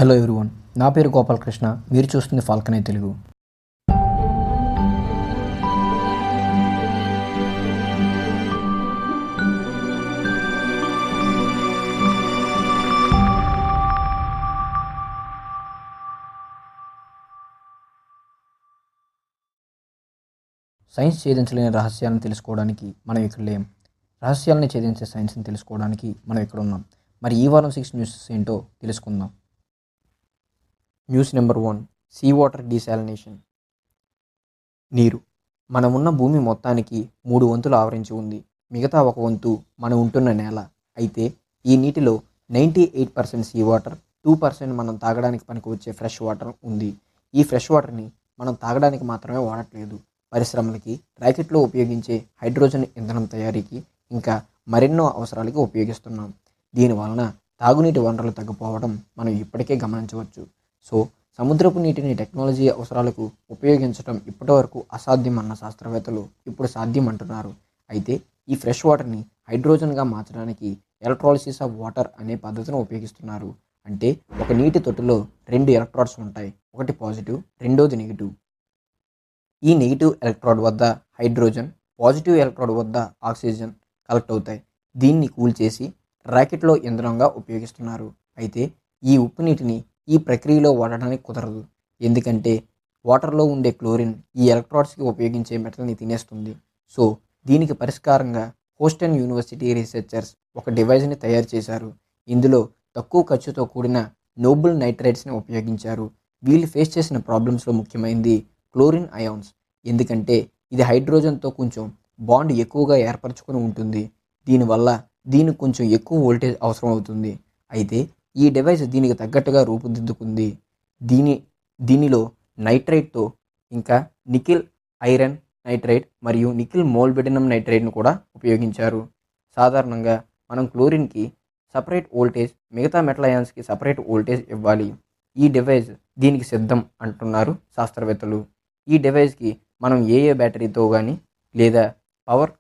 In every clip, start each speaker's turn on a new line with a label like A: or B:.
A: Hello everyone, నా పేరు గోపాలకృష్ణ. మీరు చూస్తుంది ఫాల్కన్ ఐ తెలుగు. సైన్స్ ఛేదించలేని రహస్యాలను తెలుసుకోవడానికి మనం ఇక్కడ లేం. రహస్యాలను ఛేదించే సైన్స్ని తెలుసుకోవడానికి మనం ఇక్కడ ఉన్నాం. మరి ఈ వారం 6 న్యూసెస్ ఏంటో తెలుసుకుందాం. News number 1, sea water desalination. నీరు మనం ఉన్న భూమి మొత్తానికి 3 వంతులు ఆవరించి ఉంది. మిగతా 1 వంతు మనం ఉంటున్న నేల. అయితే ఈ నీటిలో 98% సీ వాటర్, 2% మనం తాగడానికి పనికి వచ్చే ఫ్రెష్ వాటర్ ఉంది. ఈ ఫ్రెష్ వాటర్ని మనం తాగడానికి మాత్రమే వాడట్లేదు. పరిశ్రమలకి, ర్యాకెట్లో ఉపయోగించే హైడ్రోజన్ ఇంధనం తయారీకి, ఇంకా మరెన్నో అవసరాలకి ఉపయోగిస్తున్నాం. దీనివలన తాగునీటి వనరులు తగ్గిపోవడం మనం ఇప్పటికే గమనించవచ్చు. సో సముద్రపు నీటిని టెక్నాలజీ అవసరాలకు ఉపయోగించడం ఇప్పటివరకు అసాధ్యం అన్న శాస్త్రవేత్తలు ఇప్పుడు సాధ్యం అంటున్నారు. అయితే ఈ ఫ్రెష్ వాటర్ని హైడ్రోజన్గా మార్చడానికి ఎలక్ట్రాలిసిస్ ఆఫ్ వాటర్ అనే పద్ధతిని ఉపయోగిస్తున్నారు. అంటే ఒక నీటి తొట్టులో 2 ఎలక్ట్రాడ్స్ ఉంటాయి. ఒకటి పాజిటివ్, రెండోది నెగిటివ్. ఈ నెగిటివ్ ఎలక్ట్రాడ్ వద్ద హైడ్రోజన్, పాజిటివ్ ఎలక్ట్రాడ్ వద్ద ఆక్సిజన్ కలెక్ట్ అవుతాయి. దీన్ని కూల్ చేసి ర్యాకెట్లో ఇంధనంగా ఉపయోగిస్తున్నారు. అయితే ఈ ఉప్పు నీటిని ఈ ప్రక్రియలో వాడడానికి కుదరదు. ఎందుకంటే వాటర్లో ఉండే క్లోరిన్ ఈ ఎలక్ట్రాడ్స్కి ఉపయోగించే మెటల్ని తినేస్తుంది. సో దీనికి పరిష్కారంగా హోస్టన్ యూనివర్సిటీ రీసెర్చర్స్ ఒక డివైజ్ని తయారు చేశారు. ఇందులో తక్కువ ఖర్చుతో కూడిన నోబుల్ నైట్రేట్స్ని ఉపయోగించారు. వీళ్ళు ఫేస్ చేసిన ప్రాబ్లమ్స్లో ముఖ్యమైనది క్లోరిన్ అయాన్స్. ఎందుకంటే ఇది హైడ్రోజన్తో కొంచెం బాండ్ ఎక్కువగా ఏర్పరచుకొని ఉంటుంది. దీనివల్ల దీనికి కొంచెం ఎక్కువ వోల్టేజ్ అవసరం అవుతుంది. అయితే ఈ డివైస్ దీనికి తగ్గట్టుగా రూపుదిద్దుకుంది. దీనిలో నైట్రైట్తో ఇంకా నికిల్ ఐరన్ నైట్రైట్ మరియు నికిల్ మోల్బెడినం నైట్రైట్ను కూడా ఉపయోగించారు. సాధారణంగా మనం క్లోరిన్కి సపరేట్ వోల్టేజ్, మిగతా మెటల్ అయాన్స్కి సపరేట్ వోల్టేజ్ ఇవ్వాలి. ఈ డివైస్ దీనికి సిద్ధం అంటున్నారు శాస్త్రవేత్తలు. ఈ డివైస్కి మనం ఏ బ్యాటరీతో కానీ లేదా పవర్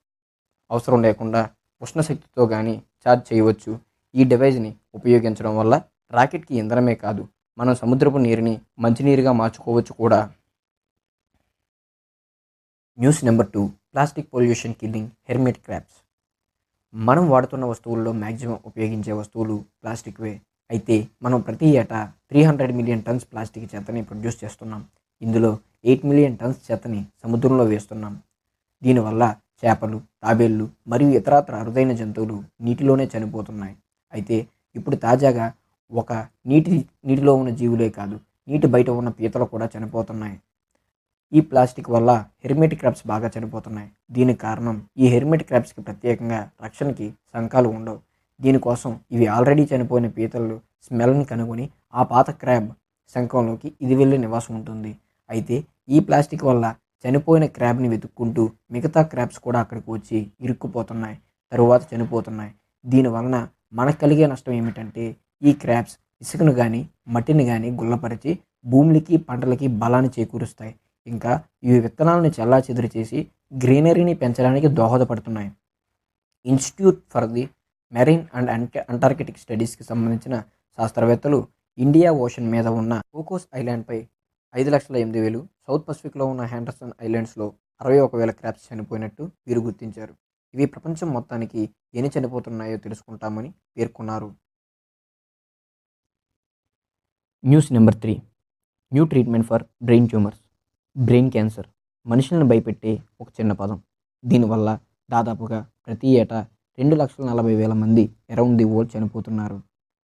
A: అవసరం లేకుండా ఉష్ణశక్తితో కానీ ఛార్జ్ చేయవచ్చు. ఈ డివైస్ని ఉపయోగించడం వల్ల రాకెట్కి ఇంధనమే కాదు, మనం సముద్రపు నీరుని మంచినీరుగా మార్చుకోవచ్చు కూడా. News number 2, plastic pollution killing hermit crabs. మనం వాడుతున్న వస్తువుల్లో మ్యాక్సిమం ఉపయోగించే వస్తువులు ప్లాస్టిక్వే. అయితే మనం ప్రతి ఏటా 300 మిలియన్ టన్స్ ప్లాస్టిక్ చెత్తని ప్రొడ్యూస్ చేస్తున్నాం. ఇందులో 8 మిలియన్ టన్స్ చెత్తని సముద్రంలో వేస్తున్నాం. దీనివల్ల చేపలు, తాబేళ్లు మరియు ఇతరత్ర అరుదైన జంతువులు నీటిలోనే చనిపోతున్నాయి. అయితే ఇప్పుడు తాజాగా ఒక నీటిలో ఉన్న జీవులే కాదు, నీటి బయట ఉన్న పీతలు కూడా చనిపోతున్నాయి. ఈ ప్లాస్టిక్ వల్ల హెర్మిట్ క్రాబ్స్ బాగా చనిపోతున్నాయి. దీనికి కారణం ఈ హెర్మిట్ క్రాబ్స్కి ప్రత్యేకంగా రక్షణకి శంఖాలు ఉండవు. దీనికోసం ఇవి ఆల్రెడీ చనిపోయిన పీతలు స్మెల్ని కనుగొని ఆ పాత క్రాబ్ శంఖంలోకి ఇది వెళ్ళి నివాసం ఉంటుంది. అయితే ఈ ప్లాస్టిక్ వల్ల చనిపోయిన క్రాబ్ని వెతుక్కుంటూ మిగతా క్రాబ్స్ కూడా అక్కడికి వచ్చి ఇరుక్కుపోతున్నాయి, తరువాత చనిపోతున్నాయి. దీనివలన మనకు కలిగే నష్టం ఏమిటంటే ఈ క్రాబ్స్ ఇసుకను కానీ మట్టిని కానీ గుల్లపరిచి భూములకి, పంటలకి బలాన్ని చేకూరుస్తాయి. ఇంకా ఇవి విత్తనాలను చెల్లాచెదురు చేసి గ్రీనరీని పెంచడానికి దోహదపడుతున్నాయి. Institute for the marine and Antarctic స్టడీస్కి సంబంధించిన శాస్త్రవేత్తలు ఇండియా ఓషన్ మీద ఉన్న కోకోస్ ఐలాండ్పై 5,08,000, సౌత్ పసిఫిక్లో ఉన్న హ్యాండర్సన్ ఐలాండ్స్లో 61,000 క్రాబ్స్ చనిపోయినట్టు వీరు గుర్తించారు. ఇవి ప్రపంచం మొత్తానికి ఎన్ని చనిపోతున్నాయో తెలుసుకుంటామని పేర్కొన్నారు. News number 3, new treatment for brain tumours. Brain cancer మనుషులను భయపెట్టే ఒక చిన్న పదం. దీనివల్ల దాదాపుగా ప్రతి ఏటా 2,40,000 మంది అరౌండ్ ది వరల్డ్ చనిపోతున్నారు.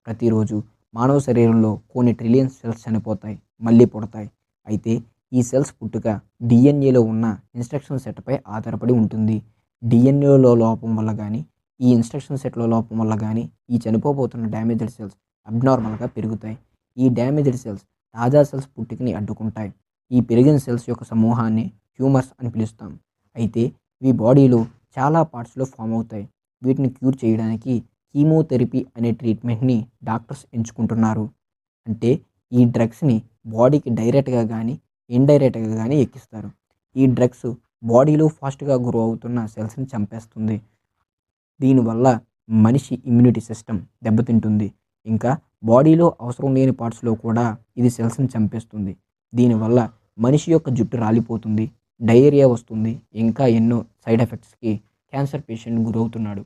A: ప్రతిరోజు మానవ శరీరంలో కొన్ని ట్రిలియన్ సెల్స్ చనిపోతాయి, మళ్ళీ పుడతాయి. అయితే ఈ సెల్స్ పుట్టుక డిఎన్ఏలో ఉన్న ఇన్స్ట్రక్షన్ సెట్పై ఆధారపడి ఉంటుంది. డిఎన్ఏలో లోపం వల్ల కానీ, ఈ ఇన్స్ట్రక్షన్ సెట్లో లోపం వల్ల కానీ ఈ చనిపోబోతున్న డ్యామేజ్డ్ సెల్స్ అబ్నార్మల్గా పెరుగుతాయి. ఈ డ్యామేజ్డ్ సెల్స్ తాజా సెల్స్ పుట్టుకని అడ్డుకుంటాయి. ఈ పెరిగిన సెల్స్ యొక్క సమూహాన్ని ట్యూమర్స్ అని పిలుస్తాం. అయితే ఇవి బాడీలో చాలా పార్ట్స్లో ఫామ్ అవుతాయి. వీటిని క్యూర్ చేయడానికి కీమోథెరపీ అనే ట్రీట్మెంట్ని డాక్టర్స్ ఎంచుకుంటున్నారు. అంటే ఈ డ్రగ్స్ని బాడీకి డైరెక్ట్గా కానీ ఇండైరెక్ట్గా కానీ ఎక్కిస్తారు. ఈ డ్రగ్స్ బాడీలో ఫాస్ట్గా గ్రో అవుతున్న సెల్స్ని చంపేస్తుంది. దీనివల్ల మనిషి ఇమ్యూనిటీ సిస్టమ్ దెబ్బతింటుంది. ఇంకా బాడీలో అవసరం లేని పార్ట్స్లో కూడా ఇది సెల్స్ని చంపేస్తుంది. దీనివల్ల మనిషి యొక్క జుట్టు రాలిపోతుంది, డయేరియా వస్తుంది, ఇంకా ఎన్నో సైడ్ ఎఫెక్ట్స్కి క్యాన్సర్ పేషెంట్ గురవుతున్నాడు.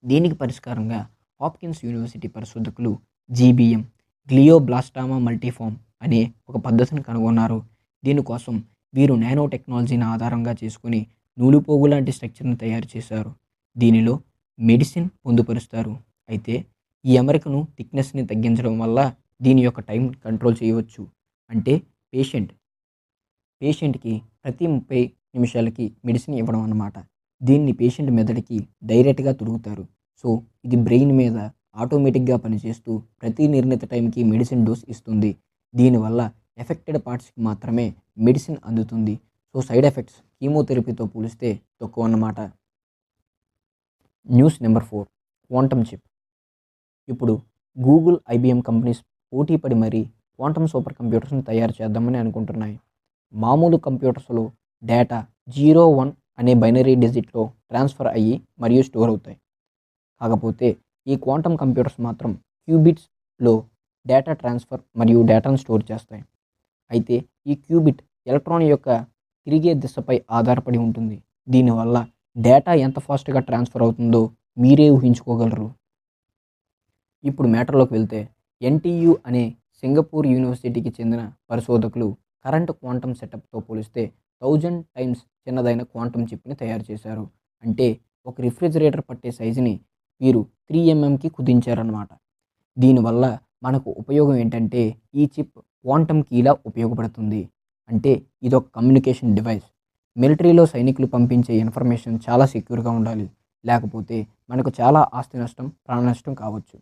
A: దీనికి పరిష్కారంగా హాప్కిన్స్ యూనివర్సిటీ పరిశోధకులు జీబీఎం గ్లియోబ్లాస్టామా మల్టీఫామ్ అనే ఒక పద్ధతిని కనుగొన్నారు. దీనికోసం వీరు నానో టెక్నాలజీని ఆధారంగా చేసుకుని నూలుపోగు లాంటి స్ట్రక్చర్ని తయారు చేశారు. దీనిలో మెడిసిన్ పొందుపరుస్తారు. అయితే ఈ అమరికను థిక్నెస్ని తగ్గించడం వల్ల దీని యొక్క టైం కంట్రోల్ చేయవచ్చు. అంటే పేషెంట్కి ప్రతి 30 నిమిషాలకి మెడిసిన్ ఇవ్వడం అన్నమాట. దీన్ని పేషెంట్ మెదడుకి డైరెక్ట్గా తుడుగుతారు. సో ఇది బ్రెయిన్ మీద ఆటోమేటిక్గా పనిచేస్తూ ప్రతి నిర్ణీత టైంకి మెడిసిన్ డోస్ ఇస్తుంది. దీనివల్ల ఎఫెక్టెడ్ పార్ట్స్కి మాత్రమే మెడిసిన్ అందుతుంది. సో సైడ్ ఎఫెక్ట్స్ కీమోథెరపీతో పోలిస్తే తక్కువ అన్నమాట. News number 4, quantum chip. ఇప్పుడు గూగుల్, ఐబీఎం కంపెనీస్ పోటీ పడి మరీ క్వాంటమ్ సూపర్ కంప్యూటర్స్ని తయారు చేద్దామని అనుకుంటున్నాయి. మామూలు కంప్యూటర్స్లో డేటా 0, 1 అనే బైనరీ డిజిట్లో ట్రాన్స్ఫర్ అయ్యి మరియు స్టోర్ అవుతాయి. కాకపోతే ఈ క్వాంటమ్ కంప్యూటర్స్ మాత్రం క్యూబిట్స్లో డేటా ట్రాన్స్ఫర్ మరియు డేటాను స్టోర్ చేస్తాయి. అయితే ఈ క్యూబిట్ ఎలక్ట్రాన్ యొక్క తిరిగే దిశపై ఆధారపడి ఉంటుంది. దీనివల్ల డేటా ఎంత ఫాస్ట్గా ట్రాన్స్ఫర్ అవుతుందో మీరే ఊహించుకోగలరు. ఇప్పుడు మ్యాటర్లోకి వెళ్తే ఎన్టీయు అనే సింగపూర్ యూనివర్సిటీకి చెందిన పరిశోధకులు కరెంట్ క్వాంటమ్ సెటప్తో పోలిస్తే 1000 టైమ్స్ చిన్నదైన క్వాంటమ్ చిప్ని తయారు చేశారు. అంటే ఒక రిఫ్రిజిరేటర్ పట్టే సైజుని వీరు 3 mmకి కుదించారన్నమాట. దీనివల్ల మనకు ఉపయోగం ఏంటంటే ఈ చిప్ క్వాంటమ్ కీలా ఉపయోగపడుతుంది. అంటే ఇదొక కమ్యూనికేషన్ డివైస్. మిలిటరీలో సైనికులు పంపించే ఇన్ఫర్మేషన్ చాలా సెక్యూర్గా ఉండాలి. లేకపోతే మనకు చాలా ఆస్తి నష్టం, ప్రాణ నష్టం కావచ్చు.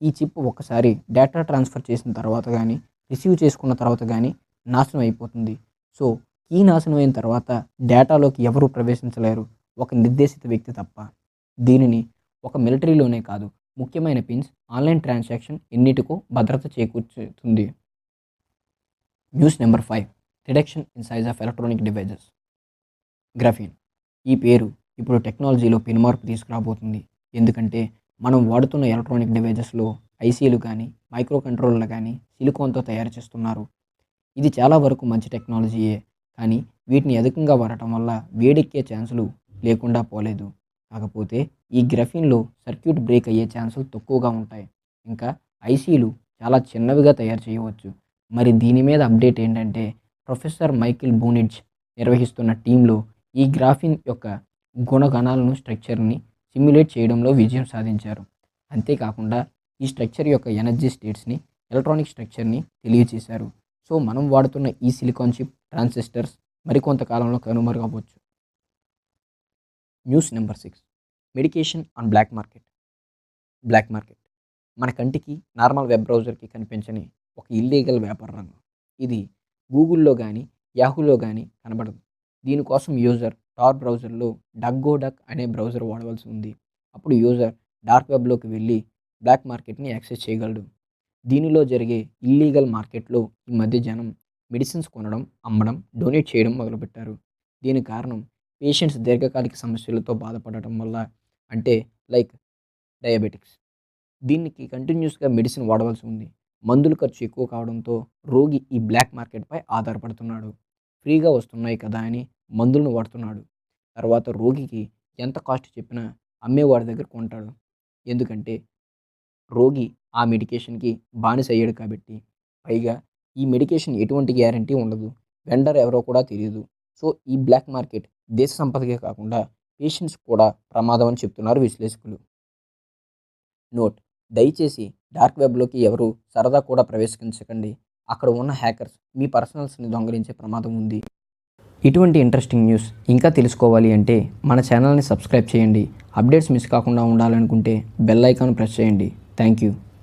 A: ఈ చిప్ ఒకసారి డేటా ట్రాన్స్ఫర్ చేసిన తర్వాత కానీ, రిసీవ్ చేసుకున్న తర్వాత కానీ నాశనం అయిపోతుంది. సో కీ నాశనం అయిన తర్వాత డేటాలోకి ఎవరూ ప్రవేశించలేరు, ఒక నిర్దేశిత వ్యక్తి తప్ప. దీనిని ఒక మిలిటరీలోనే కాదు, ముఖ్యమైన పిన్స్, ఆన్లైన్ ట్రాన్సాక్షన్ ఎన్నిటికో భద్రత చేకూర్చుతుంది. News number 5, reduction in size of electronic devices. Graphene. ఈ పేరు ఇప్పుడు టెక్నాలజీలో పెనుమార్పు తీసుకురాబోతుంది. ఎందుకంటే మనం వాడుతున్న ఎలక్ట్రానిక్ డివైజెస్లో ఐసీలు కానీ, మైక్రో కంట్రోలర్లు కానీ సిలికాన్తో తయారు చేస్తున్నారు. ఇది చాలా వరకు మంచి టెక్నాలజీయే, కానీ వీటిని అధికంగా వాడటం వల్ల వేడెక్కే ఛాన్సులు లేకుండా పోలేదు. కాకపోతే ఈ గ్రాఫీన్లో సర్క్యూట్ బ్రేక్ అయ్యే ఛాన్సులు తక్కువగా ఉంటాయి. ఇంకా ఐసీలు చాలా చిన్నవిగా తయారు చేయవచ్చు. మరి దీని మీద అప్డేట్ ఏంటంటే ప్రొఫెసర్ మైకిల్ బూనిడ్జ్ నిర్వహిస్తున్న టీంలో ఈ గ్రాఫీన్ యొక్క గుణగణాలను, స్ట్రక్చర్ని సిమ్యులేట్ చేయడంలో విజయం సాధించారు. అంతేకాకుండా ఈ స్ట్రక్చర్ యొక్క ఎనర్జీ స్టేట్స్ని, ఎలక్ట్రానిక్ స్ట్రక్చర్ని తెలియచేశారు. సో మనం వాడుతున్న ఈ సిలికాన్ చిప్, ట్రాన్సిస్టర్స్ మరికొంతకాలంలో కనుమరుగవచ్చు. News number 6, medication on black market. Black market మన కంటికి, నార్మల్ వెబ్ బ్రౌజర్కి కనిపించని ఒక ఇల్లీగల్ వ్యాపార రంగం. ఇది గూగుల్లో కానీ, యాహూలో కానీ కనబడదు. దీనికోసం యూజర్ టార్ బ్రౌజర్లో డక్ అనే బ్రౌజర్ వాడవలసి ఉంది. అప్పుడు యూజర్ డార్క్ వెబ్లోకి వెళ్ళి బ్లాక్ మార్కెట్ని యాక్సెస్ చేయగలడు. దీనిలో జరిగే ఇల్లీగల్ మార్కెట్లో ఈ మధ్య జనం మెడిసిన్స్ కొనడం, అమ్మడం, డొనేట్ చేయడం మొదలుపెట్టారు. దీని కారణం పేషెంట్స్ దీర్ఘకాలిక సమస్యలతో బాధపడటం వల్ల, అంటే లైక్ డయాబెటిక్స్. దీనికి కంటిన్యూస్గా మెడిసిన్ వాడవలసి ఉంది. మందుల ఖర్చు ఎక్కువ కావడంతో రోగి ఈ బ్లాక్ మార్కెట్పై ఆధారపడుతున్నాడు. ఫ్రీగా వస్తున్నాయి కదా అని మందులను వాడుతున్నాడు. తర్వాత రోగికి ఎంత కాస్ట్ చెప్పినా అమ్మేవాడి దగ్గర కొంటాడు. ఎందుకంటే రోగి ఆ మెడికేషన్కి బానిస అయ్యాడు కాబట్టి. పైగా ఈ మెడికేషన్ ఎటువంటి గ్యారంటీ ఉండదు, వెండర్ ఎవరో కూడా తెలియదు. సో ఈ బ్లాక్ మార్కెట్ దేశ సంపదకే కాకుండా పేషెంట్స్ కూడా ప్రమాదం అని చెప్తున్నారు విశ్లేషకులు. నోట్: దయచేసి డార్క్ వెబ్లోకి ఎవరు సరదా కూడా ప్రవేశించకండి. అక్కడ ఉన్న హ్యాకర్స్ మీ పర్సనల్స్ని దొంగిలించే ప్రమాదం ఉంది. ఇటువంటి ఇంట్రెస్టింగ్ న్యూస్ ఇంకా తెలుసుకోవాలి అంటే మన ఛానల్ని సబ్స్క్రైబ్ చేయండి. అప్డేట్స్ మిస్ కాకుండా ఉండాలనుకుంటే బెల్ ఐకాన్ ప్రెస్ చేయండి. Thank you.